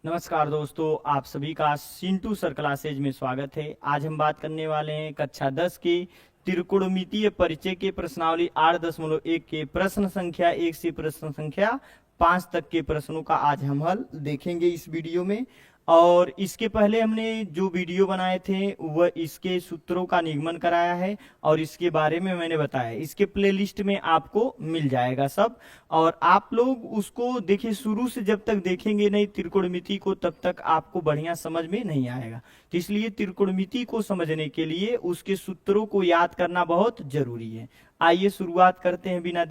नमस्कार दोस्तों, आप सभी का सिंटू सर क्लासेज में स्वागत है। आज हम बात करने वाले हैं कक्षा 10 की त्रिकोणमितीय परिचय के प्रश्नावली 8.1 के प्रश्न संख्या 1 से प्रश्न संख्या 5 तक के प्रश्नों का आज हम हल देखेंगे इस वीडियो में। और इसके पहले हमने जो वीडियो बनाए थे वह इसके सूत्रों का निगमन कराया है और इसके बारे में मैंने बताया। इसके प्लेलिस्ट में आपको मिल जाएगा सब, और आप लोग उसको देखिए। शुरू से जब तक देखेंगे नहीं त्रिकोणमिति को तब तक आपको बढ़िया समझ में नहीं आएगा। तो इसलिए त्रिकोणमिति को समझने के लिए उसके सूत्रों को याद करना बहुत जरूरी है। आइए शुरुआत करते हैं बिना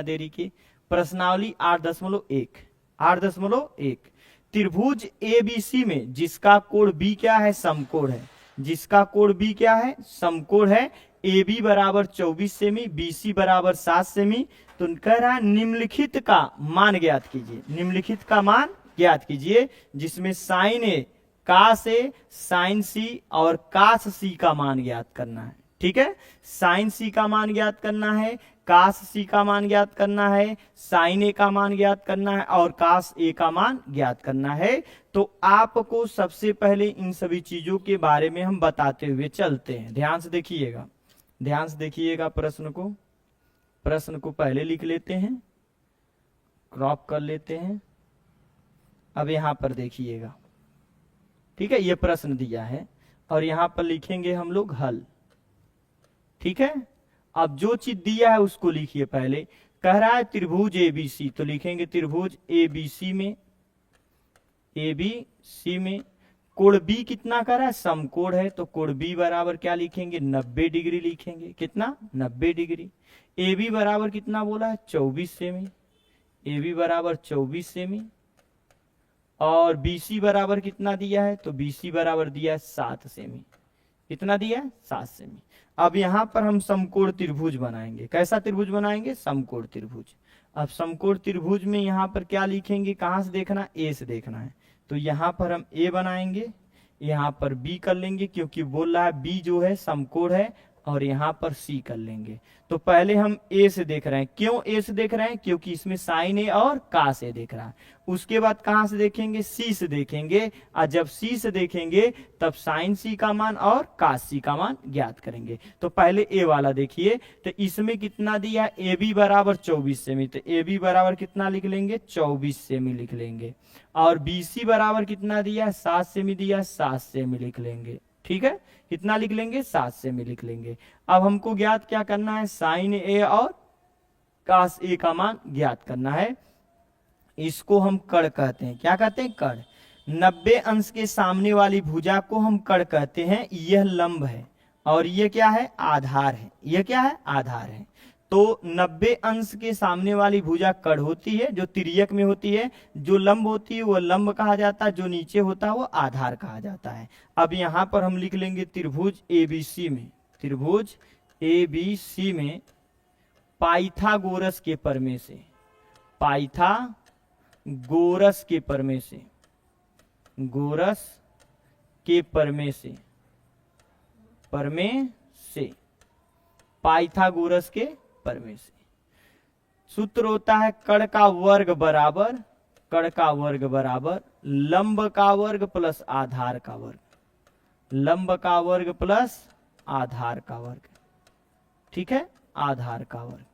देरी के। प्रश्नावली 8.1 त्रिभुज एबीसी में जिसका कोण बी क्या है, समकोण है। जिसका कोण बी क्या है, समकोण है। ए बी बराबर 24 सेमी, बी सी बराबर 7 सेमी। तो कह रहा है निम्नलिखित का मान ज्ञात कीजिए। निम्नलिखित का मान ज्ञात कीजिए जिसमें साइन ए, कास ए, साइन सी और कास सी का मान ज्ञात करना है। ठीक है, साइन सी का मान ज्ञात करना है, कास सी का मान ज्ञात करना है, साइन ए का मान ज्ञात करना है और कास ए का मान ज्ञात करना है। तो आपको सबसे पहले इन सभी चीजों के बारे में हम बताते हुए चलते हैं। ध्यान से देखिएगा प्रश्न को पहले लिख लेते हैं, क्रॉप कर लेते हैं। अब यहां पर देखिएगा, ठीक है, ये प्रश्न दिया है और यहां पर लिखेंगे हम लोग हल। ठीक है, अब जो चीज दिया है उसको लिखिए। पहले कह रहा है त्रिभुज एबीसी, तो लिखेंगे त्रिभुज एबीसी में कोण बी कितना कर रहा है, समकोण है। तो कोण बी बराबर क्या लिखेंगे, 90 डिग्री लिखेंगे। कितना, 90 डिग्री। ए बी बराबर कितना बोला है, 24 सेमी। ए बी बराबर 24 सेमी। और बी सी बराबर कितना दिया है, तो बी सी बराबर दिया है 7 सेमी। कितना दिया है, 7 सेमी। अब यहां पर हम समकोण त्रिभुज बनाएंगे। कैसा त्रिभुज बनाएंगे, समकोण त्रिभुज। अब समकोण त्रिभुज में यहां पर क्या लिखेंगे, कहां से देखना, ए से देखना है। तो यहां पर हम ए बनाएंगे, यहां पर बी कर लेंगे क्योंकि बोल रहा है बी जो है समकोण है, और यहां पर सी कर लेंगे। तो पहले हम ए से देख रहे हैं। क्यों ए से देख रहे हैं, क्योंकि इसमें साइन ए और कास ए देख रहा है। उसके बाद कहां से देखेंगे, सी से देखेंगे। और जब सी से देखेंगे तब साइन सी का मान और कास सी का मान ज्ञात करेंगे। तो पहले ए वाला देखिए, तो इसमें कितना दिया, ए बी बराबर 24 सेमी। तो ए बी बराबर कितना लिख लेंगे, 24 सेमी लिख लेंगे। और बी सी बराबर कितना दिया, 7 सेमी दिया, 7 सेमी लिख लेंगे। ठीक है, कितना लिख लेंगे, 7 सेमी लिख लेंगे। अब हमको ज्ञात क्या करना है, साइन ए और कास ए का मान ज्ञात करना है। इसको हम कड़ कहते हैं। क्या कहते हैं, कड़। 90 अंश के सामने वाली भुजा को हम कड़ कहते हैं। यह लंब है और यह क्या है, आधार है। यह क्या है, आधार है। तो 90 अंश के सामने वाली भुजा कड़ होती है, जो तिर्यक में होती है। जो लंब होती है वह लंब कहा जाता है, जो नीचे होता है वो आधार कहा जाता है। अब यहां पर हम लिख लेंगे त्रिभुज एबीसी में, त्रिभुज एबीसी में पाइथागोरस के प्रमेय से, पाइथागोरस के प्रमेय से, गोरस के प्रमेय से, पाइथागोरस के प्रमेय से सूत्र होता है कड़ का वर्ग बराबर लंब का वर्ग प्लस आधार का वर्ग, लंब का वर्ग प्लस आधार का वर्ग। ठीक है, आधार का वर्ग।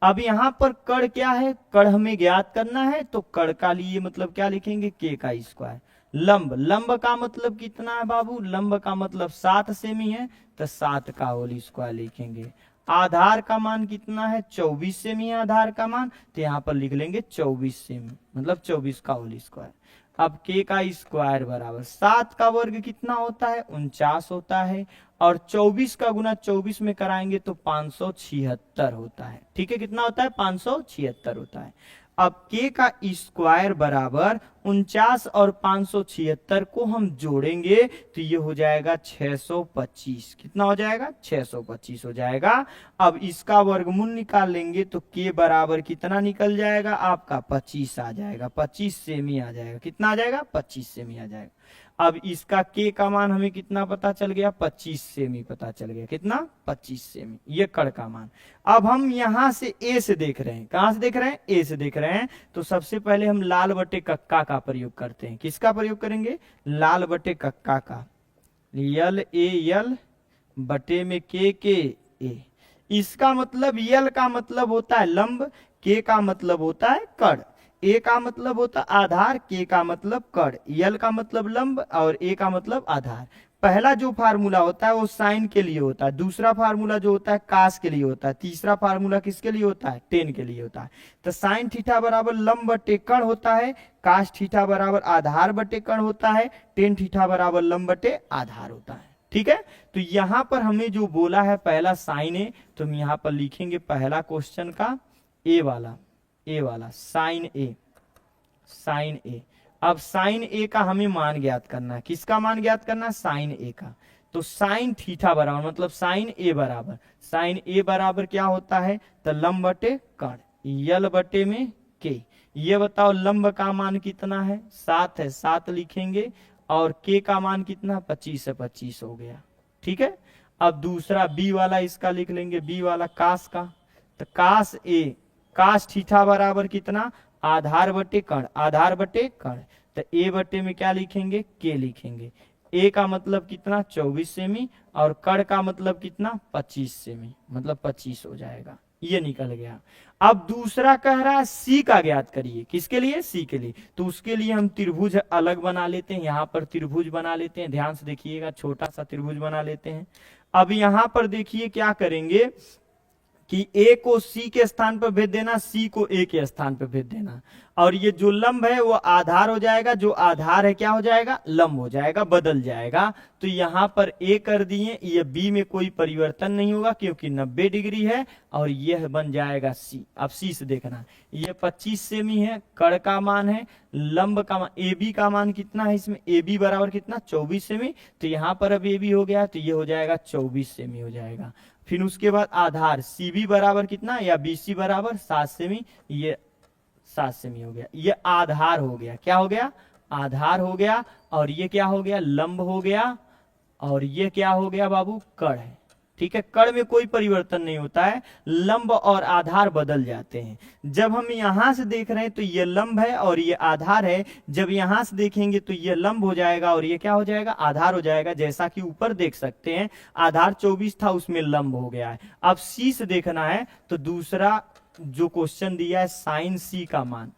अब यहां पर कड़ क्या है, कड़ हमें ज्ञात करना है। तो कड़ का लिए मतलब क्या लिखेंगे, के का स्क्वायर। लंब का मतलब कितना है बाबू, लंब का मतलब 7 सेमी है, तो 7 का होल स्क्वायर लिखेंगे। आधार का मान कितना है, 24 सेमी है आधार का मान, तो यहां पर लिख लेंगे 24 सेमी, मतलब 24 का होल स्क्वायर। अब के का स्क्वायर बराबर 7 का वर्ग कितना होता है, 49 होता है। और 24 का गुना 24 में कराएंगे तो 576 होता है। ठीक है, कितना होता है, 576 होता है। अब के का स्क्वायर बराबर 49 और 576 को हम जोड़ेंगे तो ये हो जाएगा 625। कितना हो जाएगा, 625 हो जाएगा। अब इसका वर्गमूल निकाल लेंगे तो के बराबर कितना निकल जाएगा आपका, 25 आ जाएगा। 25 सेमी आ जाएगा। कितना आ जाएगा, 25 सेमी आ जाएगा। अब इसका के का मान हमें कितना पता चल गया, 25 सेमी पता चल गया, कितना 25 सेमी, ये कड़ का मान। अब हम यहां से ए से देख रहे हैं, कहां से देख रहे हैं, ए से देख रहे हैं, तो सबसे पहले हम लाल बटे कक्का का प्रयोग करते हैं। किसका प्रयोग करेंगे, लाल बटे कक्का का, यल ए यल बटे में के ए। इसका मतलब यल का मतलब होता है लंब, के का मतलब होता है कड़, ए का मतलब होता है आधार, के का मतलब कड़, यल का मतलब लंब और ए का मतलब आधार। पहला जो फार्मूला होता है वो साइन के लिए होता है, दूसरा फार्मूला जो होता है कास के लिए होता है, तीसरा फार्मूला किसके लिए होता है, टेन के लिए होता है। तो साइन थीटा बराबर लंब बटे कण होता है, कास थीटा बराबर आधार बटे कण होता है, टेन थीटा बराबर लंब बटे आधार होता है। ठीक है, तो यहां पर हमें जो बोला है पहला साइन ए, तो हम यहां पर लिखेंगे पहला क्वेश्चन का ए वाला साइन ए, साइन ए। अब साइन ए का हमें मान ज्ञात करना है, किसका मान ज्ञात करना है, साइन ए का। तो साइन थीटा बराबर मतलब साइन ए बराबर क्या होता है, तो लंब बटे कण, यल बटे में के। ये बताओ लंब का मान कितना है, 7 है, 7 लिखेंगे, और के का मान कितना, 25 है, 25 हो गया। ठीक है, अब दूसरा बी वाला इसका लिख लेंगे, बी वाला कास का, तो कास ए, कास थीटा बराबर कितना, आधार बटे कण, आधार बटे कण, तो ए बटे में क्या लिखेंगे, के लिखेंगे। ए का मतलब कितना, 24 सेमी, और कण का मतलब कितना, 25 सेमी, मतलब 25 हो जाएगा, ये निकल गया। अब दूसरा कह रहा है सी का ज्ञात करिए, किसके लिए, सी के लिए। तो उसके लिए हम त्रिभुज अलग बना लेते हैं, यहां पर त्रिभुज बना लेते हैं, ध्यान से देखिएगा, छोटा सा त्रिभुज बना लेते हैं। अब यहां पर देखिए क्या करेंगे कि ए को सी के स्थान पर भेज देना, सी को ए के स्थान पर भेज देना, और ये जो लंब है वो आधार हो जाएगा, जो आधार है क्या हो जाएगा, लंब हो जाएगा, बदल जाएगा। तो यहां पर ए कर दिए, ये बी में कोई परिवर्तन नहीं होगा क्योंकि 90 डिग्री है, और यह बन जाएगा सी। अब सी से देखना, ये 25 सेमी है, कड़ का मान है, लंब का मान, ए बी का मान कितना है इसमें, ए बी बराबर कितना, 24 सेमी, तो यहाँ पर अब ए बी हो गया, तो ये हो जाएगा 24 सेमी हो जाएगा। फिर उसके बाद आधार सी बी बराबर कितना, या बी सी बराबर 7 सेमी, ये 7 सेमी हो गया, ये आधार हो गया, क्या हो गया, आधार हो गया, और ये क्या हो गया, लंब हो गया, और ये क्या हो गया बाबू, कड़ है। ठीक है, कड़ में कोई परिवर्तन नहीं होता है, लंब और आधार बदल जाते हैं। जब हम यहां से देख रहे हैं तो ये लंब है और ये आधार है, जब यहां से देखेंगे तो ये लंब हो जाएगा और ये क्या हो जाएगा, आधार हो जाएगा। जैसा कि ऊपर देख सकते हैं, आधार 24 था, उसमें लंब हो गया है। अब सी से देखना है, तो दूसरा जो क्वेश्चन दिया है साइन सी का मान,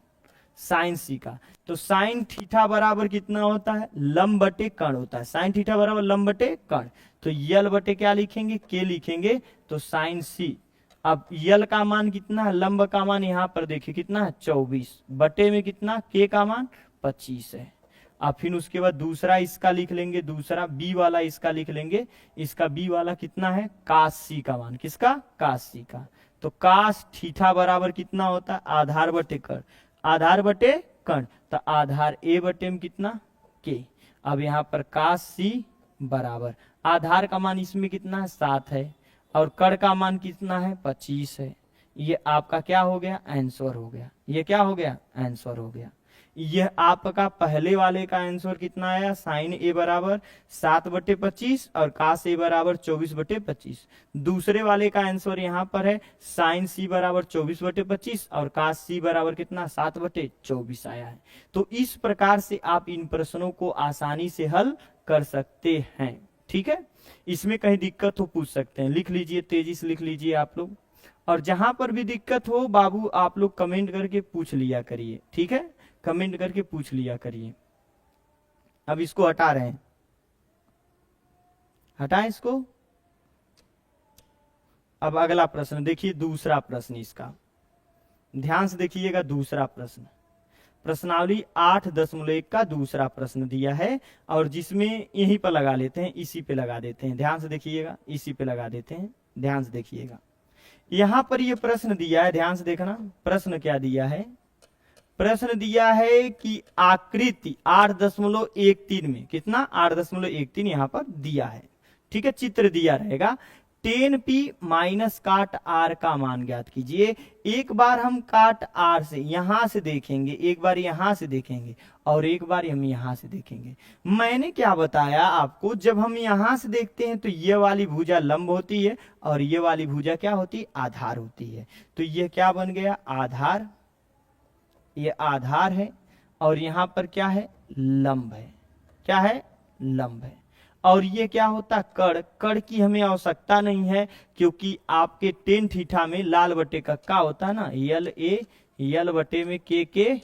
साइन सी का, तो साइन थीटा बराबर कितना होता है, लंब बटे कण होता है, साइन थीटा बराबर लंब बटे कण, तो यल बटे क्या लिखेंगे, के लिखेंगे, तो साइन सी। अब यल का मान कितना है, लंब का मान यहां पर देखिए कितना है, 24 बटे में कितना, के का मान 25 है। अब फिर उसके बाद दूसरा इसका लिख लेंगे, दूसरा बी वाला इसका लिख लेंगे, इसका बी वाला कितना है, कास सी का मान, किसका, कास सी का। तो कास थीटा बराबर कितना होता है, आधार बटे कण, आधार बटे कण, तो आधार ए बटे में कितना, के। अब यहाँ पर कास सी बराबर आधार का मान इसमें कितना है, 7 है, और कण का मान कितना है, 25 है। ये आपका क्या हो गया, आंसर हो गया, ये क्या हो गया, आंसर हो गया। यह आपका पहले वाले का आंसर कितना आया, साइन ए बराबर 7 बटे 25 और कास ए बराबर 24 बटे 25। दूसरे वाले का आंसर यहाँ पर है साइन सी बराबर 24 बटे 25 और कास सी बराबर कितना, 7 बटे 24 आया है। तो इस प्रकार से आप इन प्रश्नों को आसानी से हल कर सकते हैं। ठीक है, इसमें कहीं दिक्कत हो पूछ सकते हैं, लिख लीजिए, तेजी से लिख लीजिए आप लोग, और जहां पर भी दिक्कत हो बाबू आप लोग कमेंट करके पूछ लिया करिए। ठीक है, कमेंट करके पूछ लिया करिए। अब इसको हटा रहे हैं, हटाएं इसको। अब अगला प्रश्न देखिए, दूसरा प्रश्न इसका ध्यान से देखिएगा। दूसरा प्रश्न प्रश्नावली 8.1 का दूसरा प्रश्न दिया है, और जिसमें यहीं पर लगा लेते हैं, इसी पे लगा देते हैं, ध्यान से देखिएगा, इसी पे लगा देते हैं, ध्यान से देखिएगा। यहां पर ये प्रश्न दिया है, ध्यान से देखना, प्रश्न क्या दिया है, प्रश्न दिया है कि आकृति 8.13 में कितना, 8.13 यहां पर दिया है। ठीक है, चित्र दिया रहेगा, 10p माइनस काट r का मान ज्ञात कीजिए। एक बार हम काट r से यहां से देखेंगे, एक बार यहां से देखेंगे और एक बार हम यहां से देखेंगे। मैंने क्या बताया आपको, जब हम यहां से देखते हैं तो ये वाली भुजा लंब होती है और ये वाली भुजा क्या होती है, आधार होती है। तो ये क्या बन गया, आधार, ये आधार है और यहां पर क्या है, लंब है। क्या है, लंब है। और ये क्या होता, कड़। कड़ की हमें आवश्यकता नहीं है क्योंकि आपके टेन थीटा में लाल बटे कक्का होता है ना, यल ए, यल बटे में के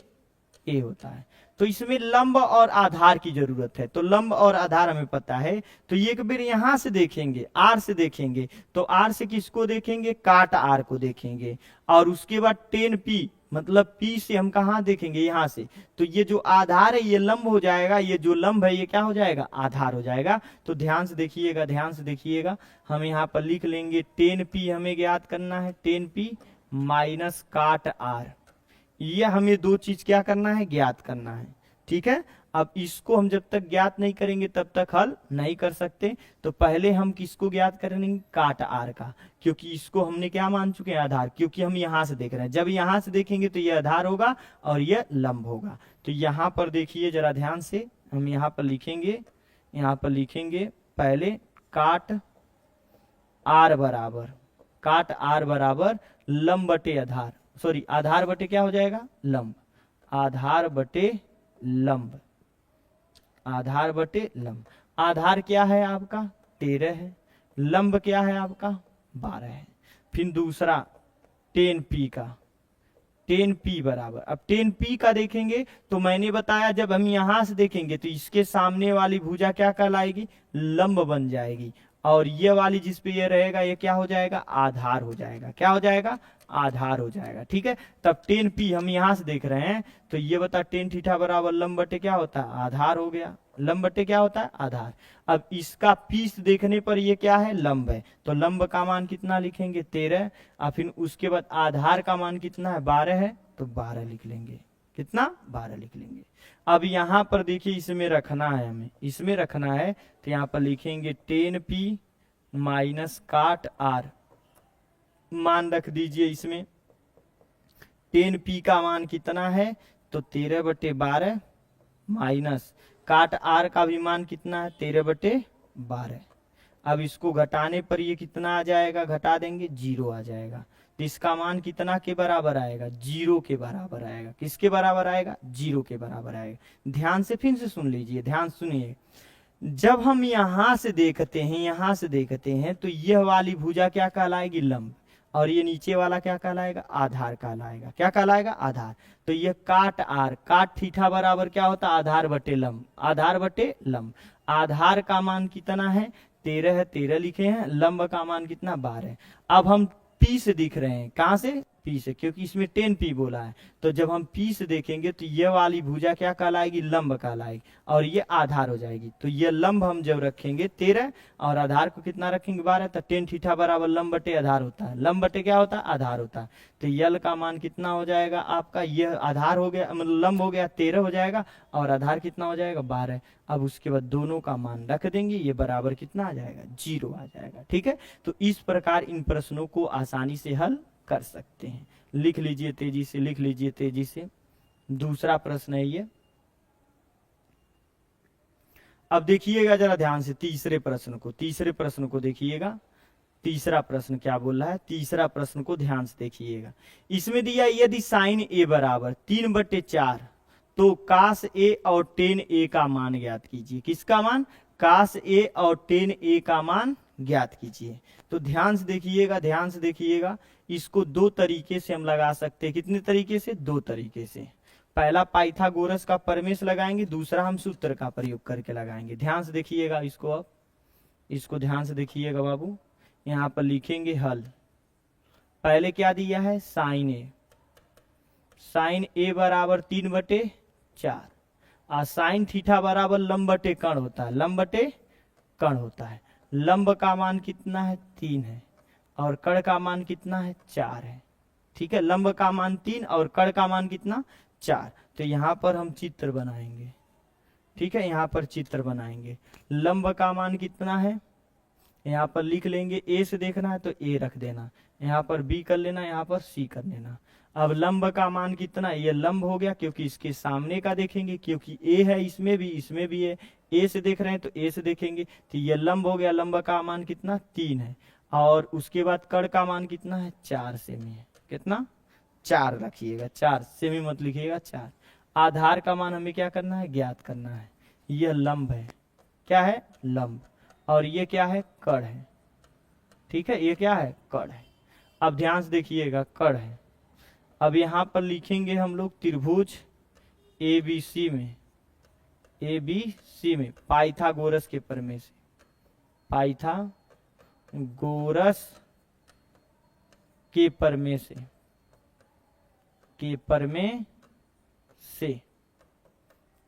ए होता है। तो इसमें लंब और आधार की जरूरत है। तो लंब और आधार हमें पता है। तो एक बार यहां से देखेंगे, आर से देखेंगे, तो आर से किसको देखेंगे, काट आर को देखेंगे। और उसके बाद 10p मतलब p से हम कहां देखेंगे, यहां से। तो ये जो आधार है ये लंब हो जाएगा, ये जो लंब है ये क्या हो जाएगा, आधार हो जाएगा। तो ध्यान से देखिएगा, ध्यान से देखिएगा। हम यहाँ पर लिख लेंगे 10p हमें ज्ञात करना है, 10p माइनस काट r। ये हमें दो चीज क्या करना है, ज्ञात करना है। ठीक है। अब इसको हम जब तक ज्ञात नहीं करेंगे तब तक हल नहीं कर सकते। तो पहले हम किसको ज्ञात करेंगे, काट आर का, क्योंकि इसको हमने क्या मान चुके हैं, आधार। क्योंकि हम यहां से देख रहे हैं, जब यहां से देखेंगे तो ये आधार होगा और ये लंब होगा। तो यहां पर देखिए जरा ध्यान से, हम यहां पर लिखेंगे, यहां पर लिखेंगे पहले काट आर बराबर, काट आर बराबर लंब बटे आधार, सॉरी आधार बटे क्या हो जाएगा, लंब। आधार बटे लंब, आधार बटे लंब। आधार क्या है आपका, 13 है। लंब क्या है आपका, 12 है। फिर दूसरा 10p का, 10p बराबर, अब 10p का देखेंगे तो मैंने बताया जब हम यहां से देखेंगे तो इसके सामने वाली भुजा क्या कहलाएगी, लंब बन जाएगी। और ये वाली जिस पे ये रहेगा ये क्या हो जाएगा, आधार हो जाएगा। क्या हो जाएगा, आधार हो जाएगा। ठीक है। तब 10p हम यहां से देख रहे हैं तो ये बता tan थीटा बराबर लंब बटे क्या होता है, आधार हो गया। लंब बटे क्या होता है, आधार। अब इसका पीस देखने पर ये क्या है, लंब है। तो लंब का मान कितना लिखेंगे, 13। और फिर उसके बाद आधार का मान कितना है, 12 है। तो 12 लिख लेंगे। कितना, 12 लिख लेंगे। अब यहां पर देखिए इसमें रखना है, हमें इसमें रखना है। तो यहां पर लिखेंगे 10p माइनस काट r, मान रख दीजिए इसमें। 10p का मान कितना है, तो 13 बटे 12 माइनस काट r का भी मान कितना है, 13 बटे 12। अब इसको घटाने पर ये कितना आ जाएगा, घटा देंगे 0 आ जाएगा। तो इसका मान कितना के बराबर आएगा, 0 के बराबर आएगा। किसके बराबर आएगा, 0 के बराबर आएगा। ध्यान से फिर से सुन लीजिए, ध्यान सुनिए। जब हम यहां से देखते हैं, यहां से देखते हैं तो यह वाली भुजा क्या कहलाएगी, लंब। और ये नीचे वाला क्या कहलाएगा, आधार कहलाएगा। क्या कहलाएगा, आधार। तो ये काट आर, काट थीटा बराबर क्या होता है, आधार बटे लंब, आधार बटे लंब। आधार का मान कितना है, 13 है, 13 लिखे हैं। लंब का मान कितना, 12। अब हम p से दिख रहे हैं, कहां से, p से, क्योंकि इसमें 10p बोला है। तो जब हम p से देखेंगे तो ये वाली भुजा क्या कहलाएगी, लंब कहलाएगी और ये आधार हो जाएगी। तो ये लंब हम जब रखेंगे 13 और आधार को कितना रखेंगे, 12। तो tan थीटा बराबर लंब बटे आधार होता है। लंब बटे क्या होता है, आधार होता है। तो यल का मान कितना हो जाएगा आपका, यह आधार हो गया, मतलब लंब हो गया 13 हो जाएगा और आधार कितना हो जाएगा, 12। अब उसके बाद दोनों का मान रख देंगे, ये बराबर कितना आ जाएगा, 0 आ जाएगा। ठीक है। तो इस प्रकार इन प्रश्नों को आसानी से हल कर सकते हैं। लिख लीजिए तेजी से, लिख लीजिए तेजी से। दूसरा प्रश्न है ये। अब देखिएगा जरा ध्यान से तीसरे प्रश्न को, तीसरे प्रश्न को देखिएगा। तीसरा प्रश्न क्या बोल रहा है, तीसरा प्रश्न को ध्यान से देखिएगा। इसमें दिया यदि साइन ए बराबर 3/4 तो कास ए और टेन ए का मान ज्ञात कीजिए। किसका मान, कास ए और टेन ए का मान ज्ञात कीजिए। तो ध्यान से देखिएगा, ध्यान से देखिएगा। इसको दो तरीके से हम लगा सकते हैं। कितने तरीके से, दो तरीके से। पहला पाइथागोरस का प्रमेय लगाएंगे, दूसरा हम सूत्र का प्रयोग करके लगाएंगे। ध्यान से देखिएगा इसको। अब इसको ध्यान से देखिएगा बाबू। यहां पर लिखेंगे हल। पहले क्या दिया है, साइन ए, साइन ए बराबर 3/4 और साइन थीटा बराबर लंब बटे कण होता है, लंब बटे कण होता है। लंब का मान कितना है, 3 है और कण का मान कितना है, 4 है। ठीक है। लंब का मान 3 और कण का मान कितना, 4। तो यहां पर हम चित्र बनाएंगे। ठीक है। यहां पर चित्र बनाएंगे। लंब का मान कितना है, यहाँ पर लिख लेंगे, ए से देखना है तो ए रख देना, यहाँ पर बी कर लेना, यहाँ पर सी कर लेना। अब लंब का मान कितना, ये लंब हो गया क्योंकि इसके सामने का देखेंगे, क्योंकि ए है इसमें भी है, ए से देख रहे हैं तो ए से देखेंगे, तो ये लंब हो गया। लंब का मान कितना 3 है, और उसके बाद कड़ का मान कितना है 4 सेमी है। कितना 4 रखिएगा, 4 सेमी मत लिखिएगा, 4। आधार का मान हमें क्या करना है, ज्ञात करना है। यह लंब है, क्या है लंब, और ये क्या है कड़ है। ठीक है, ये क्या है कड़ है। अब ध्यान से देखिएगा, कड़ है। अब यहां पर लिखेंगे हम लोग त्रिभुज एबीसी में पाइथागोरस के प्रमेय से, पाइथागोरस के प्रमेय से।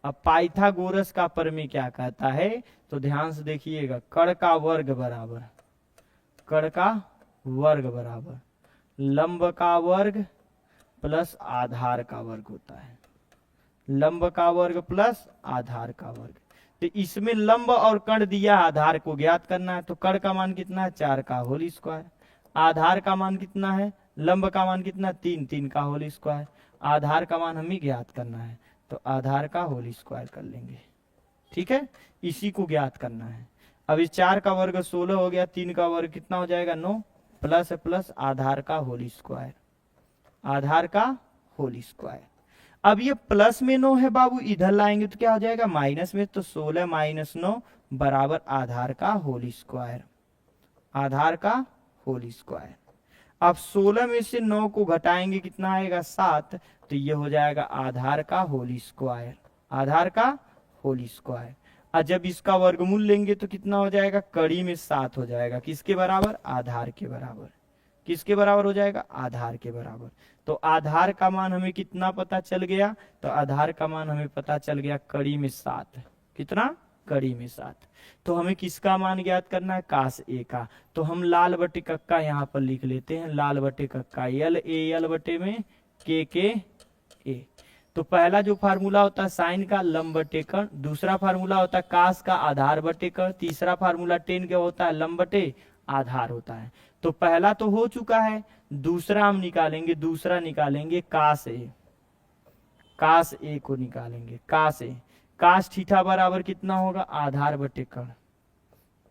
अब पाइथागोरस का प्रमेय क्या कहता है, तो ध्यान से देखिएगा, कड़ का वर्ग बराबर लंब का वर्ग प्लस आधार का वर्ग होता है। लंब का वर्ग प्लस आधार का वर्ग। तो इसमें लंब और कड़ दिया, आधार को ज्ञात करना है। तो कड़ का मान कितना है 4 का होल स्क्वायर, आधार का मान कितना है, लंब का मान कितना 3 का होल स्क्वायर, आधार का मान हमें ज्ञात करना है, तो आधार का होल स्क्वायर कर लेंगे। ठीक है, इसी को ज्ञात करना है। अब इस 4 का वर्ग 16 हो गया, 3 का वर्ग कितना हो जाएगा 9, प्लस आधार का होल स्क्वायर, आधार का होल स्क्वायर। अब ये प्लस में 9 है बाबू, इधर लाएंगे तो क्या हो जाएगा माइनस में, तो 16 माइनस 9 बराबर आधार का होल स्क्वायर, आधार का होल स्क्वायर। अब 16 में से 9 को घटाएंगे कितना आएगा 7, तो ये हो जाएगा आधार का होल स्क्वायर, आधार का होल स्क्वायर। और जब इसका वर्गमूल लेंगे तो कितना हो जाएगा, कड़ी में 7 हो जाएगा, किसके बराबर, आधार के बराबर। किसके बराबर हो जाएगा, आधार के बराबर। तो आधार का मान हमें कितना पता चल गया, तो आधार का मान हमें पता चल गया कड़ी में 7। कितना, कड़ी में 7। तो हमें किसका मान ज्ञात करना है, कास ए का। तो हम लाल बटे कक्का यहाँ पर लिख लेते हैं, लाल बटे कक्का यल ए यल बटे में के ए। तो पहला जो फार्मूला होता है साइन का लंब बटे कण, दूसरा फार्मूला होता है कास का आधार बटे कण, तीसरा फार्मूला टेन का होता है लंब बटे आधार होता है। तो पहला तो हो चुका है, दूसरा हम निकालेंगे, दूसरा निकालेंगे कास ए को निकालेंगे, कास ए। कास थीटा बराबर कितना होगा, आधार बटे कण,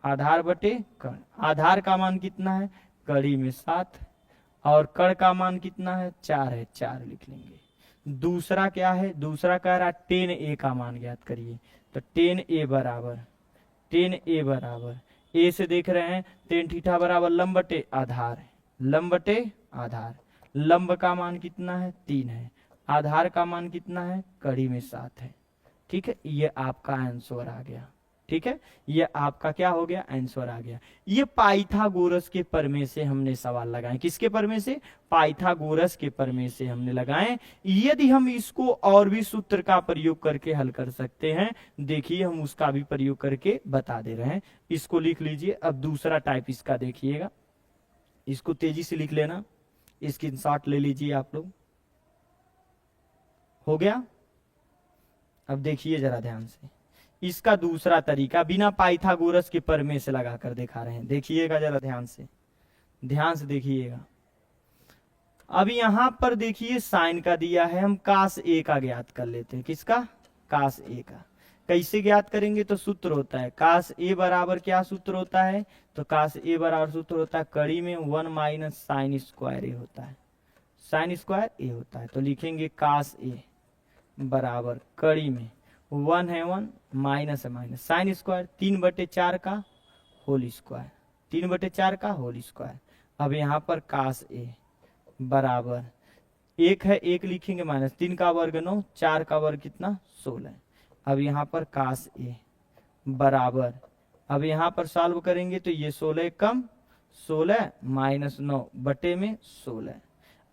आधार बटे कण। आधार का मान कितना है, कड़ी में 7, और कण का मान कितना है 4 है, 4 लिख लेंगे। दूसरा क्या है, दूसरा कह रहा है टेन ए का मान ज्ञात करिए, तो टेन ए बराबर ए से देख रहे हैं टेन थीटा बराबर लंब बटे आधार है, लंब बटे आधार। लंब का मान कितना है 3 है, आधार का मान कितना है कड़ी में 7 है। ठीक है, ये आपका आंसर आ गया। ठीक है, ये आपका क्या हो गया, आंसर आ गया। ये पाइथागोरस के प्रमेय से हमने सवाल लगाए। किसके प्रमेय से, पाइथागोरस के प्रमेय से हमने लगाए। यदि हम इसको और भी सूत्र का प्रयोग करके हल कर सकते हैं, देखिए हम उसका भी प्रयोग करके बता दे रहे हैं। इसको लिख लीजिए। अब दूसरा टाइप इसका देखिएगा, इसको तेजी से लिख लेना, स्क्रीनशॉट ले लीजिए आप लोग। हो गया। अब देखिए जरा ध्यान से, इसका दूसरा तरीका बिना पाइथागोरस के प्रमेय से लगाकर दिखा रहे हैं। देखिएगा जरा ध्यान से देखिएगा। अब यहां पर देखिए साइन का दिया है, हम कास ए का ज्ञात कर लेते हैं। किसका, कास ए का। कैसे ज्ञात करेंगे, तो सूत्र होता है कास ए बराबर, क्या सूत्र होता है, तो कास ए बराबर सूत्र होता है कड़ी में 1 माइनस साइन स्क्वायर ए होता है, साइन स्क्वायर ए होता है। तो लिखेंगे कास ए बराबर कड़ी में 1 है 1 माइनस है माइनस साइन स्क्वायर 3/4 का होल स्क्वायर, 3/4 का होल स्क्वायर। अब यहाँ पर कास ए बराबर 1 है 1 लिखेंगे माइनस 3 का वर्ग 9, 4 का वर्ग कितना 16। अब यहाँ पर कास ए बराबर, अब यहाँ पर सॉल्व करेंगे तो ये 16 कम 16 माइनस 9 बटे में 16।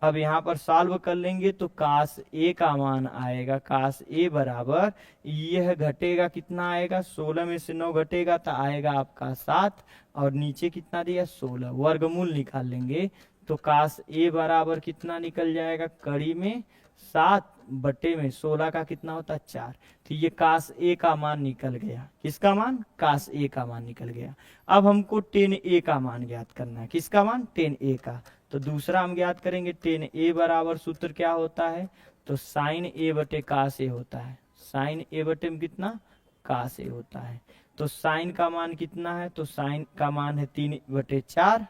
अब यहाँ पर सॉल्व कर लेंगे तो कास ए का मान आएगा, कास ए बराबर यह घटेगा कितना आएगा, 16 में से 9 घटेगा तो आएगा आपका 7, और नीचे कितना दिया 16, वर्गमूल निकाल लेंगे तो काश ए बराबर कितना निकल जाएगा, कड़ी में 7 बटे में 16 का कितना होता है 4। तो ये काश ए का मान निकल गया। किसका मान, काश ए का मान निकल गया। अब हमको टेन ए का मान ज्ञात करना है। किसका मान, टेन ए का। तो दूसरा हम ज्ञात करेंगे टेन ए बराबर सूत्र क्या होता है, तो साइन ए बटे काश ए होता है। साइन ए बटे में कितना, काश ए होता है। तो साइन का मान कितना है, तो साइन का मान है 3/4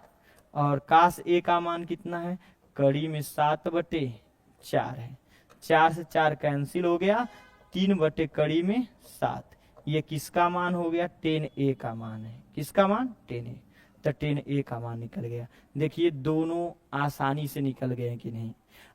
और काश ए का मान कितना है, कड़ी में 7/4 है। 4 से 4 कैंसिल हो गया, 3 बटे कड़ी में 7। ये किसका मान हो गया, टेन ए का मान है। किसका मान, टेन ए। तो टेन ए का मान निकल गया। देखिए दोनों आसानी से निकल गए कि नहीं।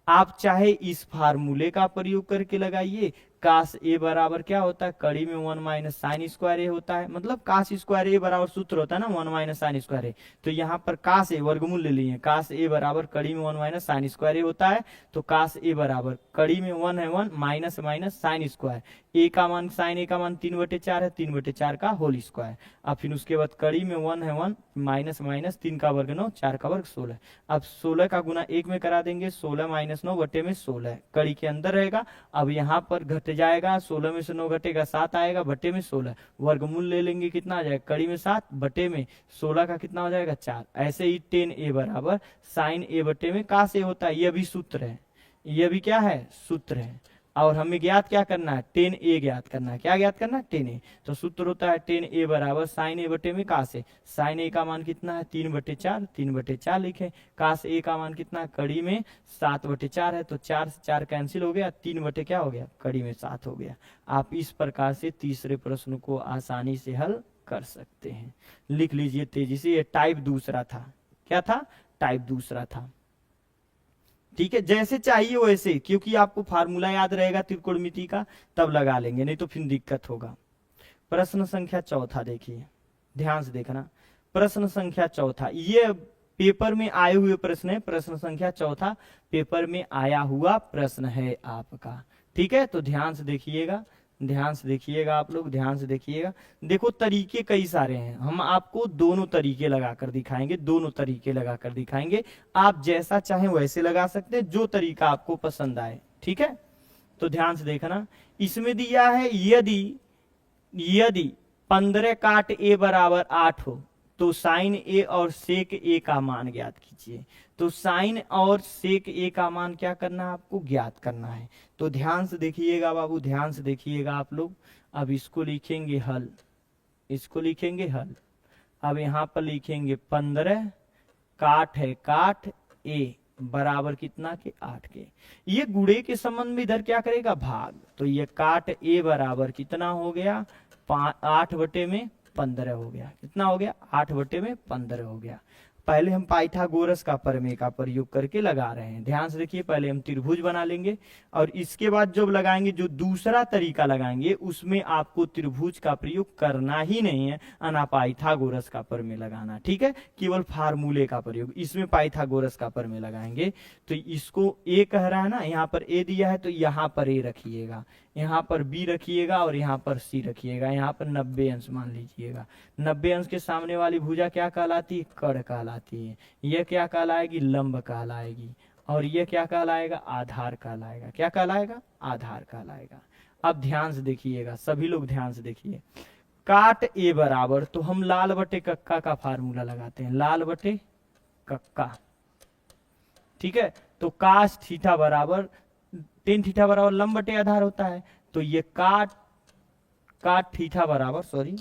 आप चाहे इस फार्मूले का प्रयोग करके लगाइए, काश ए बराबर क्या होता है, कड़ी में 1 माइनस साइन स्क्वायर ए होता है। मतलब काश स्क्वायर ए बराबर सूत्र होता है ना 1 माइनस साइन स्क्वायर ए। तो यहाँ पर काश ए वर्गमूल ले लिए, काश ए बराबर कड़ी में 1 माइनस साइन स्क्वायर ए होता है। तो काश ए बराबर कड़ी में 1 है 1 माइनस माइनस साइन स्क्वायर ए का मान, साइन ए का मान 3/4 है, 3/4 का होल स्क्वायर। अब फिर उसके बाद कड़ी में 1 है 1 माइनस माइनस 3 का वर्ग 9, 4 का वर्ग 16। अब 16 का गुना 1 में करा देंगे, 16 माइनस 9 बटे में 16 कड़ी के अंदर रहेगा। अब यहाँ पर घट जाएगा, 16 में से 9 घटेगा 7 आएगा, बटे में 16 वर्गमूल ले लेंगे, कितना आ जाएगा, कड़ी में 7 बटे में 16 का कितना हो जाएगा 4। ऐसे ही टेन ए बराबर साइन ए बटे में काश ए होता है। ये भी सूत्र है, ये भी क्या है, सूत्र है। और हमें ज्ञात क्या करना है, टेन ए ज्ञात करना है। क्या ज्ञात करना है, टेन ए। तो सूत्र होता है टेन ए बराबर साइन ए बटे में काश ए। साइन ए का मान कितना है 3/4, 3/4 लिखे। काश ए का मान कितना है, कड़ी में 7/4 है। तो 4 से 4 कैंसिल हो गया, 3 बटे क्या हो गया, कड़ी में 7 हो गया। आप इस प्रकार से तीसरे प्रश्न को आसानी से हल कर सकते हैं। लिख लीजिए तेजी से, ये टाइप दूसरा था। क्या था, टाइप दूसरा था। ठीक है, जैसे चाहिए वैसे, क्योंकि आपको फार्मूला याद रहेगा त्रिकोणमिति का, तब लगा लेंगे, नहीं तो फिर दिक्कत होगा। प्रश्न संख्या चौथा देखिए, ध्यान से देखना। प्रश्न संख्या चौथा, ये पेपर में आए हुए प्रश्न है। प्रश्न संख्या चौथा पेपर में आया हुआ प्रश्न है आपका। ठीक है, तो ध्यान से देखिएगा, ध्यान से देखिएगा, आप लोग ध्यान से देखिएगा। देखो तरीके कई सारे हैं, हम आपको दोनों तरीके लगाकर दिखाएंगे, दोनों तरीके लगाकर दिखाएंगे। आप जैसा चाहें वैसे लगा सकते हैं, जो तरीका आपको पसंद आए। ठीक है, तो ध्यान से देखना। इसमें दिया है यदि 15 काट ए बराबर 8 हो तो साइन ए और सेक ए का मान ज्ञात कीजिए। तो साइन और सेक ए का मान क्या करना है, आपको ज्ञात करना है। तो ध्यान से देखिएगा बाबू, ध्यान से देखिएगा आप लोग। अब इसको लिखेंगे हल, इसको लिखेंगे हल। अब यहाँ पर लिखेंगे 15 काट है काट ए बराबर कितना के 8 के। ये गुणे के संबंध में इधर क्या करेगा, भाग। तो ये काट ए बराबर कितना हो गया, 8 बटे में 15 हो गया। कितना हो गया, 8 बटे में 15 हो गया। पहले हम पाइथागोरस का प्रमेय का प्रयोग करके लगा रहे हैं। ध्यान से देखिए, पहले हम त्रिभुज बना लेंगे और इसके बाद जब लगाएंगे, जो दूसरा तरीका लगाएंगे उसमें आपको त्रिभुज का प्रयोग करना ही नहीं है, ना पाइथागोरस का प्रमेय लगाना। ठीक है, केवल फार्मूले का प्रयोग। इसमें पाइथागोरस का प्रमेय लगाएंगे। तो इसको ए कह रहा है ना, यहाँ पर ए दिया है तो यहाँ पर ए रखिएगा, यहाँ पर बी रखिएगा और यहाँ पर सी रखिएगा। यहाँ पर 90 अंश मान लीजिएगा। 90 अंश के सामने वाली भुजा क्या कहलाती है, कड़ कहलाती है। यह क्या कहलाएगी, लंब कहलाएगी। और यह क्या कहलाएगा, आधार कहलाएगा। क्या कहलाएगा, आधार कहलाएगा। अब ध्यान से देखिएगा, सभी लोग ध्यान से देखिए। काट ए बराबर, तो हम लाल बटे कक्का का फार्मूला लगाते हैं, लाल बटे कक्का। ठीक है, तो काश थीटा बराबर टेन थीटा बराबर लंब बटे आधार होता है। तो ये काट थीटा बराबर, सॉरी,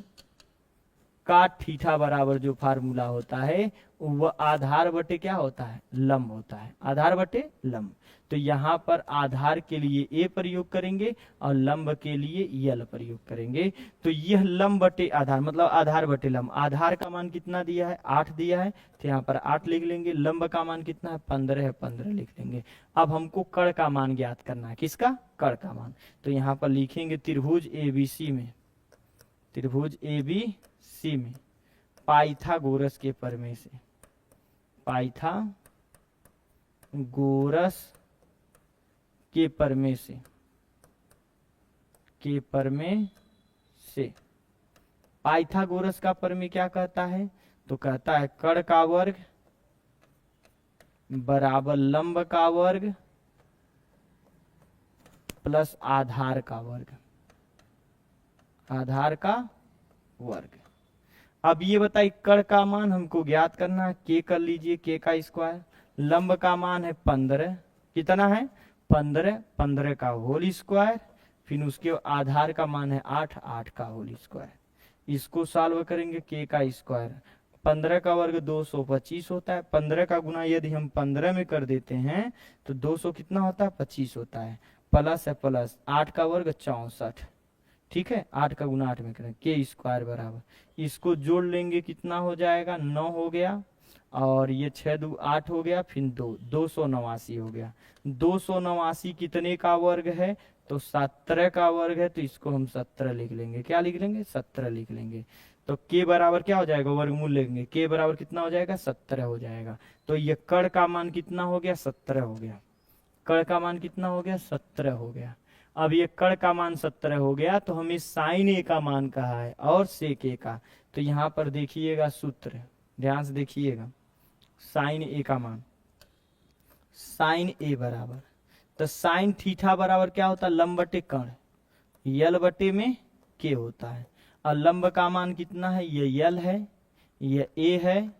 काट थीटा बराबर जो फार्मूला होता है वह आधार बटे क्या होता है, लंब होता है। आधार बटे लंब। तो यहाँ पर आधार के लिए ए प्रयोग करेंगे और लंब के लिए यल प्रयोग करेंगे। तो यह लंब बटे आधार मतलब आधार बटे लंब। आधार का मान कितना दिया है, 8 दिया है, तो यहाँ पर 8 लिख लेंगे। लंब का मान कितना है, 15 है, 15 लिख लेंगे। अब हमको कड़ का मान ज्ञात करना है। किसका, कड़ का मान। तो यहाँ पर लिखेंगे त्रिभुज एबीसी में, त्रिभुज एबीसी में पाइथागोरस के प्रमेय से, पाइथागोरस के प्रमेय से, के प्रमेय से। पाइथागोरस का प्रमेय क्या कहता है, तो कहता है कड़ का वर्ग बराबर लंब का वर्ग प्लस आधार का वर्ग, आधार का वर्ग। अब ये बताइए कड़ का मान हमको ज्ञात करना है, के कर लीजिए, के का स्क्वायर। लंब का मान है 15, कितना है 15, 15 का होल स्क्वायर, फिर उसके आधार का मान है 8, 8 का होल स्क्वायर। इसको सॉल्व करेंगे, के का स्क्वायर 15 का वर्ग 225 होता है, 15 का गुना यदि हम 15 में कर देते हैं तो 200 कितना होता है 25 होता है, प्लस है प्लस 8 का वर्ग 64, ठीक है 8 का गुना 8 में करें, के स्क्वायर बराबर, इसको जोड़ लेंगे कितना हो जाएगा 9 हो गया, और ये 6 2 8 हो गया, फिर 289 हो गया। 289 कितने का वर्ग है, तो 17 का वर्ग है, तो इसको हम 17 लिख लेंगे, क्या लिख लेंगे 17 लिख लेंगे। तो के बराबर क्या हो जाएगा, वर्गमूल लेंगे, के बराबर कितना हो जाएगा 17 हो जाएगा। तो ये कड़ का मान कितना हो गया 17 हो गया, कड़ का मान कितना हो गया 17 हो गया। अब ये कड़ का मान 17 हो गया, तो हमें साइन ए का मान कहा है और सेक ए का। तो यहाँ पर देखिएगा सूत्र, ध्यान से देखिएगा, साइन ए का मान, साइन ए बराबर, तो साइन थीटा बराबर क्या होता है लंब बटे कर्ण, यल बटे में के होता है। और लंब का मान कितना है, ये यल है, ये ए है,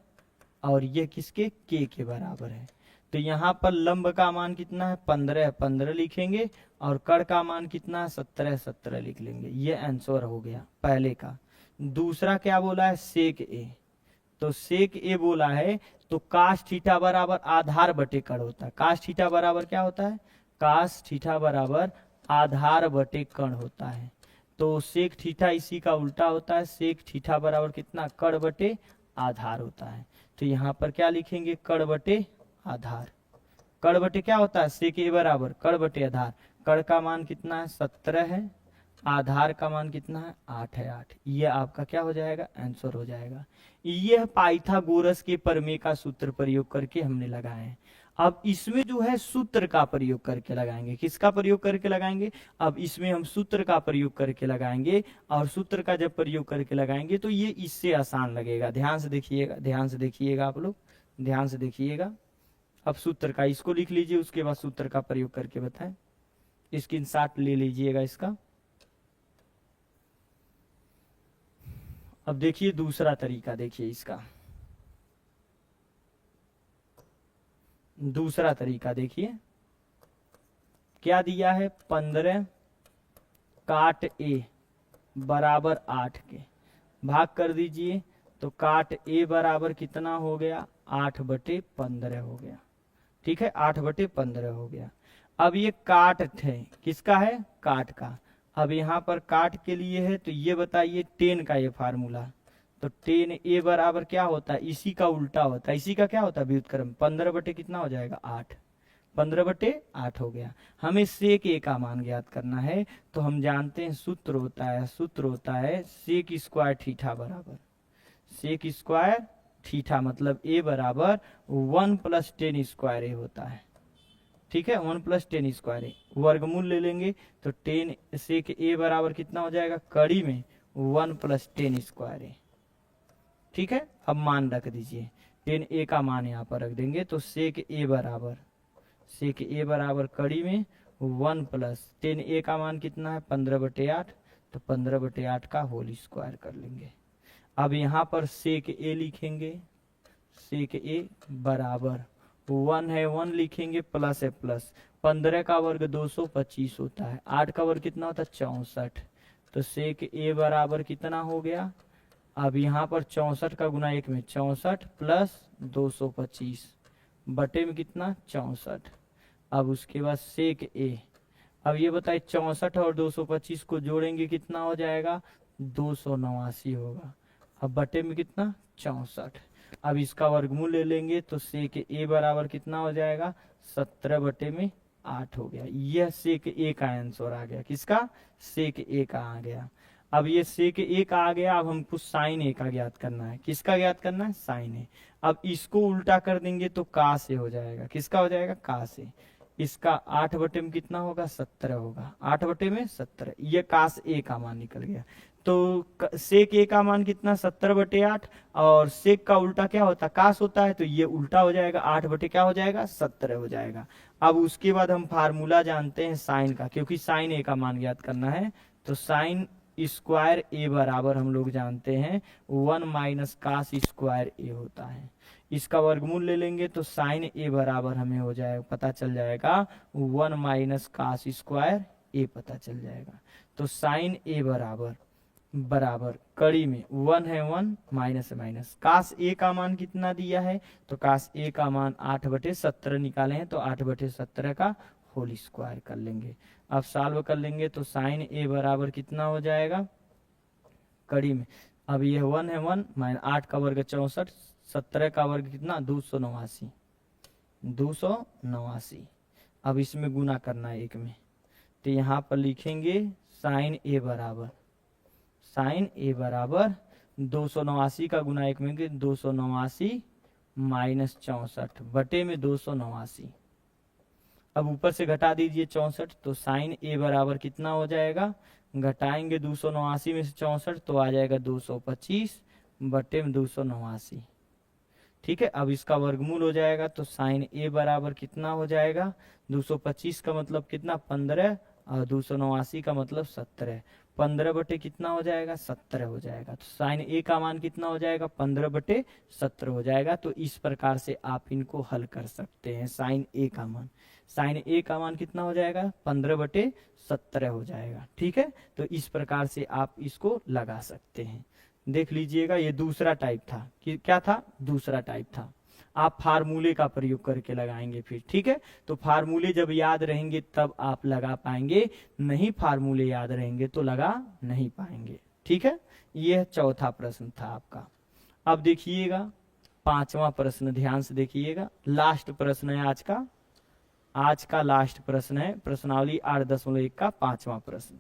और ये किसके के बराबर है। तो यहाँ पर लंब का मान कितना है 15, 15 लिखेंगे, और कड़ का मान कितना है 17, 17 लिख लेंगे। ये आंसर हो गया पहले का। दूसरा क्या बोला है सेक ए, तो सेक ए बोला है तो कास थीटा बराबर आधार बटे कड़ होता है। कास थीटा बराबर क्या होता है, कास थीटा बराबर आधार बटे कण होता है। तो सेक थीटा इसी का उल्टा होता है, सेक थीटा बराबर कितना कड़ बटे आधार होता है। तो यहाँ पर क्या लिखेंगे कड़ बटे आधार, कड़ बटे क्या होता है सेक ए बराबर कड़ बटे आधार। कड़ का मान कितना है 17 है, आधार का मान कितना है 8 है, 8। ये आपका क्या हो जाएगा आंसर हो जाएगा। यह पाइथागोरस के प्रमेय का सूत्र प्रयोग करके हमने लगाए हैं। अब इसमें जो है सूत्र का प्रयोग करके लगाएंगे, किसका प्रयोग करके लगाएंगे, अब इसमें हम सूत्र का प्रयोग करके लगाएंगे, और सूत्र का जब प्रयोग करके लगाएंगे तो ये इससे आसान लगेगा। ध्यान से देखिएगा, ध्यान से देखिएगा आप लोग, ध्यान से देखिएगा। अब सूत्र का इसको लिख लीजिए, उसके बाद सूत्र का प्रयोग करके बताएं। स्क्रीनशॉट ले लीजिएगा इसका। अब देखिए दूसरा तरीका, देखिए इसका दूसरा तरीका देखिए क्या दिया है 15 काट ए बराबर 8 के, भाग कर दीजिए तो काट ए बराबर कितना हो गया 8 बटे 15 हो गया, ठीक है 8 बटे 15 हो गया। अब ये काट थे किसका है काट का, अब यहाँ पर काट के लिए है तो ये बताइए 10 का ये फार्मूला, तो 10 ए बराबर क्या होता है इसी का उल्टा होता है, इसी का क्या होता है व्युत्क्रम, 15 बटे कितना हो जाएगा 8, 15 बटे 8 हो गया। हमें सेक ए का मान ज्ञात करना है, तो हम जानते हैं सूत्र होता है सेक स्क्वायर थीटा बराबर, सेक स्क्वायर थीटा मतलब ए बराबर 1 + 10 स्क्वायर ए होता है, ठीक है 1 + 10 स्क्वायर ए। वर्गमूल ले लेंगे तो 10 सेक ए बराबर कितना हो जाएगा कड़ी में 1 + 10 स्क्वायर ए, ठीक है। अब मान रख दीजिए 10 ए का मान यहाँ पर रख देंगे, तो सेक ए बराबर कड़ी में 1 + 10 ए का मान कितना है 15 बटे 8, तो 15 बटे 8 का होल स्क्वायर कर लेंगे। अब यहाँ पर सेक ए लिखेंगे, सेक ए बराबर 1 है 1 लिखेंगे प्लस है प्लस, 15 का वर्ग 225 होता है, 8 का वर्ग कितना होता है 64, तो सेक ए बराबर कितना हो गया, अब यहाँ पर 64 का गुना 1 में 64 प्लस 225 बटे में कितना 64। अब उसके बाद सेक ए, अब ये बताइए 64 और 225 को जोड़ेंगे कितना हो जाएगा 289 होगा, अब बटे में कितना 64। अब इसका वर्गमूल ले लेंगे तो सेक ए बराबर कितना हो जाएगा 17 बटे में 8 हो गया। यह सेक ए का आंसर आ गया, किसका सेक ए का आ गया। अब ये सेक ए का आ गया, अब हमको साइन ए का ज्ञात करना है, किसका ज्ञात करना है साइन ए। अब इसको उल्टा कर देंगे तो का से हो जाएगा, किसका हो जाएगा का से, इसका 8 बटे में कितना होगा 17 होगा, 8 बटे में 17, ये कास ए का मान निकल गया। तो सेक ए का मान कितना 70/8, और सेक का उल्टा क्या होता है, कास होता है, तो ये उल्टा हो जाएगा, 8 क्या हो जाएगा 17 हो जाएगा। अब उसके बाद हम फार्मूला जानते हैं साइन का, क्योंकि साइन ए का मान ज्ञात करना है। तो साइन स्क्वायर ए बराबर हम लोग जानते हैं 1 माइनस कास स्क्वायर ए होता है। इसका वर्गमूल ले लेंगे तो साइन ए बराबर हमें हो जाएगा, पता चल जाएगा 1 माइनस कास स्क्वायर ए पता चल जाएगा। तो साइन ए बराबर बराबर कड़ी में 1 है 1 माइनस है माइनस, कास ए का मान कितना दिया है, तो कास ए का मान 8/17 निकाले हैं, तो 8/17 का होल स्क्वायर कर लेंगे। अब सॉल्व कर लेंगे तो साइन ए बराबर कितना हो जाएगा कड़ी में, अब ये 1 है 1 माइनस 8 का वर्ग 64, 17 का वर्ग कितना 289, 289। अब इसमें गुना करना है एक में, तो यहाँ पर लिखेंगे साइन ए बराबर 289 का गुना एक में 289 माइनस 64 बटे में 289। अब ऊपर से घटा दीजिए 64, तो साइन ए बराबर कितना हो जाएगा, घटाएंगे 289 में से 64 तो आ जाएगा 225 बटे में 289। ठीक है, अब इसका वर्गमूल हो जाएगा तो साइन ए बराबर कितना हो जाएगा 225 का मतलब कितना 15 और 289 का मतलब 17, 15 बटे कितना हो जाएगा 17 हो जाएगा। तो साइन ए का मान कितना हो जाएगा 15/17 हो जाएगा। तो इस प्रकार से आप इनको हल कर सकते हैं। साइन ए का मान कितना हो जाएगा 15/17 हो जाएगा। ठीक है, तो इस प्रकार से आप इसको लगा सकते हैं। देख लीजिएगा, ये दूसरा टाइप था कि क्या था, दूसरा टाइप था। आप फार्मूले का प्रयोग करके लगाएंगे फिर। ठीक है, तो फार्मूले जब याद रहेंगे तब आप लगा पाएंगे, नहीं फार्मूले याद रहेंगे तो लगा नहीं पाएंगे। ठीक है, यह चौथा प्रश्न था आपका। अब देखिएगा पांचवा प्रश्न, ध्यान से देखिएगा, लास्ट प्रश्न है आज का लास्ट प्रश्न है प्रश्नावली 8.1 का पांचवा प्रश्न।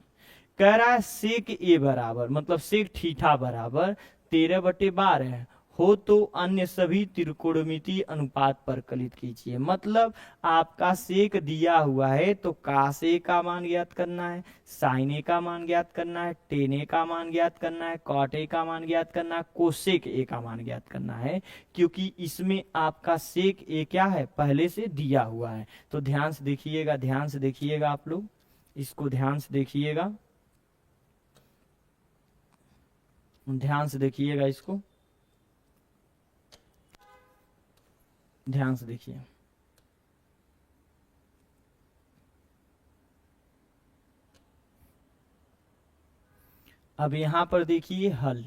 कह रहा है सेक ए बराबर मतलब सेक थीटा बराबर 13/12 हो तो अन्य सभी त्रिकोणमितीय अनुपात परकलित कीजिए। मतलब आपका सेक दिया हुआ है तो कास ए का मान ज्ञात करना है, साइन ए का मान ज्ञात करना है, टेन ए का मान ज्ञात करना है, कॉट ए का मान ज्ञात करना है, कोसेक ए का मान ज्ञात करना है। क्योंकि इसमें आपका सेक ए क्या है पहले से दिया हुआ है। तो ध्यान से देखिएगा आप लोग, इसको ध्यान से देखिएगा इसको ध्यान से देखिए। अब यहां पर देखिए हल,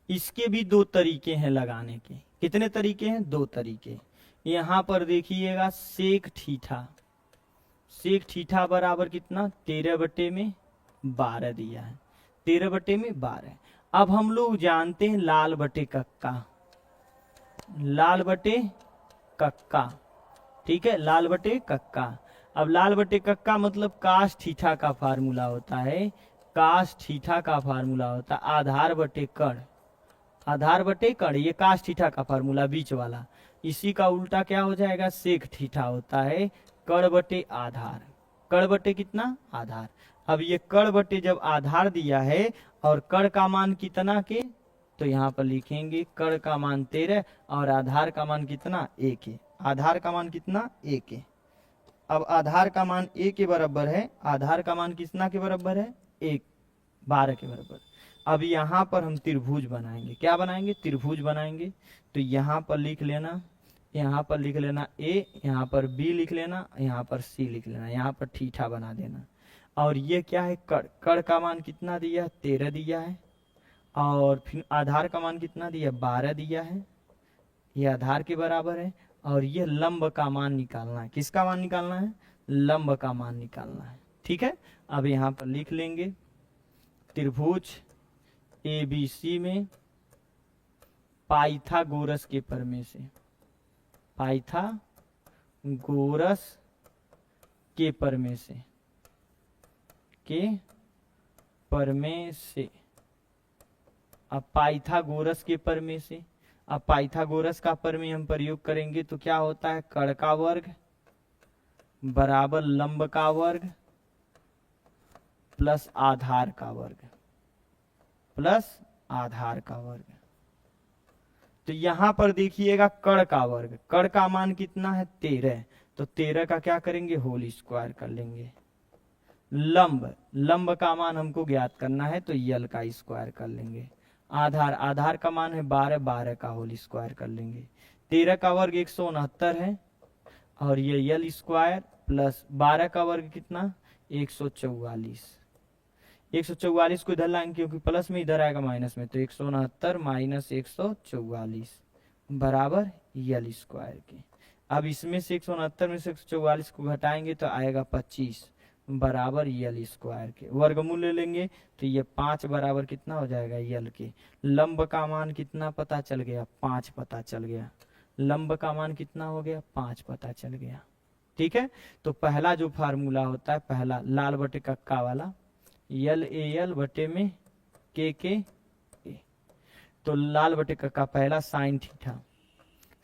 इसके भी दो तरीके हैं लगाने के। कितने तरीके हैं, दो तरीके। यहां पर देखिएगा सेक थीटा बराबर कितना 13/12 दिया है, 13/12। अब हम लोग जानते हैं लाल बटे कक्का। ठीक है, लाल बटे कक्का। अब लाल बटे कक्का मतलब कास थीटा का फार्मूला होता है, आधार बटे कण, ये कास थीटा का फार्मूला बीच वाला। इसी का उल्टा क्या हो जाएगा सेक थीटा होता है, कण बटे आधार, कण बटे कितना आधार। अब ये कण बटे जब आधार दिया है और कण का मान कितना के, तो यहाँ पर लिखेंगे कण का मान 13 और आधार का मान कितना 1 है, आधार का मान कितना 1 है। अब आधार का मान 1 के बराबर है, आधार का मान कितना के बराबर है 1, 12 के बराबर। अब यहाँ पर हम त्रिभुज बनाएंगे, क्या बनाएंगे त्रिभुज बनाएंगे। तो यहाँ पर लिख लेना ए, यहाँ पर बी लिख लेना, यहाँ पर सी लिख लेना, यहाँ पर थीटा बना देना। और ये क्या है कण का मान कितना दिया 13 दिया है, और फिर आधार का मान कितना दिया 12 दिया है, ये आधार के बराबर है। और ये लंब का मान निकालना है, किसका मान निकालना है, लंब का मान निकालना है। ठीक है, अब यहाँ पर लिख लेंगे त्रिभुज ABC में पाइथागोरस के प्रमेय से अब पाइथागोरस के प्रमेय से, अब पाइथागोरस का प्रमेय हम प्रयोग करेंगे तो क्या होता है कण का वर्ग बराबर लंब का वर्ग प्लस आधार का वर्ग। प्लस आधार का वर्ग। तो यहां पर देखिएगा कण का वर्ग, कण का मान कितना है 13, तो 13 का क्या करेंगे होल स्क्वायर कर लेंगे। लंब, लंब का मान हमको ज्ञात करना है तो यल का स्क्वायर कर लेंगे। आधार, आधार का मान है 12, 12 का होल स्क्वायर कर लेंगे। 13 का वर्ग 169 है और ये यल स्क्वायर प्लस 12 का वर्ग कितना 144। 144 को इधर लाएंगे क्योंकि प्लस में इधर आएगा माइनस में, तो 169 माइनस 144 बराबर यल स्क्वायर के। अब इसमें से 169 में से 144 को घटाएंगे तो आएगा 25 बराबर यल स्क्वायर के। वर्गमूल ले लेंगे तो ये 5 बराबर कितना हो जाएगा यल के। लंब का मान कितना पता चल गया 5 पता चल गया। लंब का मान कितना हो गया 5 पता चल गया। ठीक है, तो पहला जो फार्मूला होता है पहला लाल बटे कक्का वाला यल ए यल बटे में के ए, तो लाल बटे कक्का पहला साइन थीटा,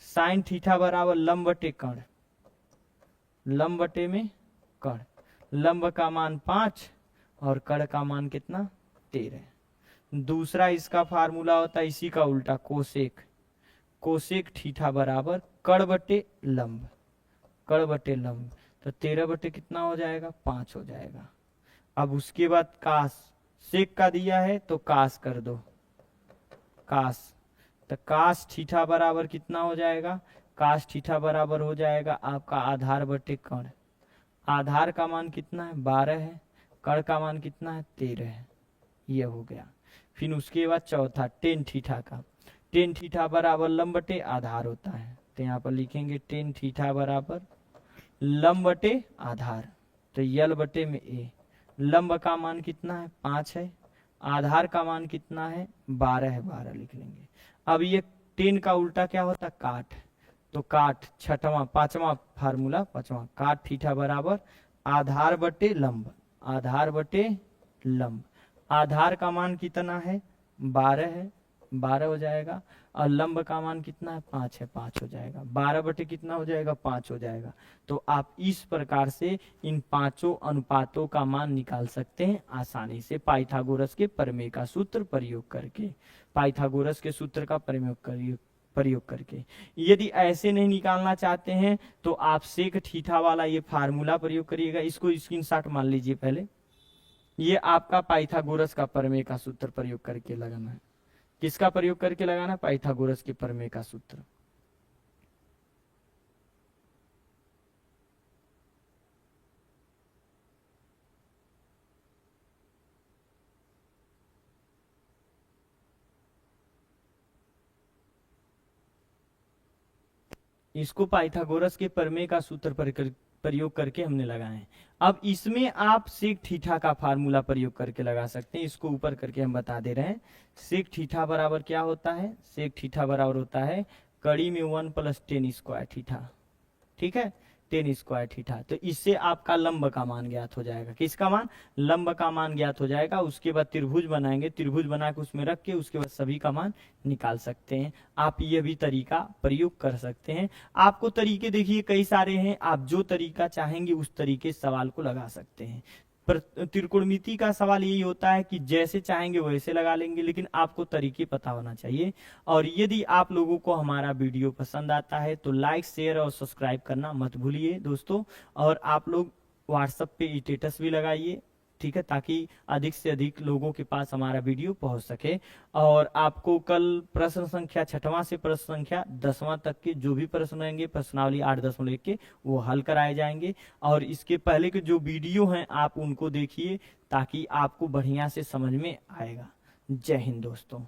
साइन थीटा बराबर लंब बटे कण, लंब बटे में कण, लंब का मान 5 और कण का मान कितना 13। दूसरा इसका फार्मूला होता है इसी का उल्टा कोसेक, कोसेक थीटा बराबर कण बटे लंब, कण बटे लंब, तो 13 बटे कितना हो जाएगा 5 हो जाएगा। अब उसके बाद कास, सेक का दिया है तो कास कर दो, कास, तो कास थीटा बराबर कितना हो जाएगा, कास थीटा बराबर हो जाएगा आपका आधार बटे कण। आधार का मान कितना है 12 है, कण का मान कितना है 13 है, ये हो गया। फिर उसके बाद चौथा टेन थीटा का, टेन थीटा बराबर लंब बटे आधार होता है, तो यहाँ पर लिखेंगे टेन थीटा बराबर लंब बटे आधार, तो यल बटे में ए। लंब का मान कितना है 5 है, आधार का मान कितना है 12 है, 12 लिख लेंगे। अब ये 10 का उल्टा क्या होता काट, तो काट छठवां पांचवा फार्मूला पांचवा, काट थीटा बराबर आधार बटे लंब, आधार बटे लंब। आधार का मान कितना है 12 है, 12 हो जाएगा, और लंब का मान कितना है 5 है, 5 हो जाएगा। 12 बटे कितना हो जाएगा 5 हो जाएगा। तो आप इस प्रकार से इन पांचों अनुपातों का मान निकाल सकते हैं आसानी से पाइथागोरस के प्रमेय का सूत्र प्रयोग करके, पाइथागोरस के सूत्र का प्रयोग करके। यदि ऐसे नहीं निकालना चाहते हैं तो आप सेक थीटा वाला ये फार्मूला प्रयोग करिएगा, इसको स्क्रीनशॉट मान लीजिए पहले। ये आपका पाइथागोरस का प्रमेय का सूत्र प्रयोग करके लगाना है। किसका प्रयोग करके लगाना, पाइथागोरस के प्रमेय का सूत्र। इसको पाइथागोरस के प्रमेय का सूत्र प्रयोग करके हमने लगाए हैं। अब इसमें आप सेक थीटा का फार्मूला प्रयोग करके लगा सकते हैं, इसको ऊपर करके हम बता दे रहे हैं। सेक थीटा बराबर क्या होता है, सेक थीटा बराबर होता है कड़ी में 1 + 10 स्क्वायर थीटा, ठीक है 10 स्क्वायर थीटा। तो इससे आपका लंब का मान ज्ञात हो जाएगा। किसका मान, लंब का मान ज्ञात हो जाएगा। उसके बाद त्रिभुज बनाएंगे, त्रिभुज बना के उसमें रख के उसके बाद सभी का मान निकाल सकते हैं। आप ये भी तरीका प्रयोग कर सकते हैं। आपको तरीके देखिए कई सारे हैं, आप जो तरीका चाहेंगे उस तरीके सवाल को लगा सकते हैं। पर त्रिकोणमिति का सवाल यही होता है कि जैसे चाहेंगे वैसे लगा लेंगे, लेकिन आपको तरीके पता होना चाहिए। और यदि आप लोगों को हमारा वीडियो पसंद आता है तो लाइक शेयर और सब्सक्राइब करना मत भूलिए दोस्तों। और आप लोग व्हाट्सएप पे स्टेटस भी लगाइए, ठीक है, ताकि अधिक से अधिक लोगों के पास हमारा वीडियो पहुंच सके। और आपको कल प्रश्न संख्या 6वां से प्रश्न संख्या 10वां तक के जो भी प्रश्न रहेंगे प्रश्नावली 8.1 के वो हल कराए जाएंगे। और इसके पहले के जो वीडियो हैं आप उनको देखिए ताकि आपको बढ़िया से समझ में आएगा। जय हिंद दोस्तों।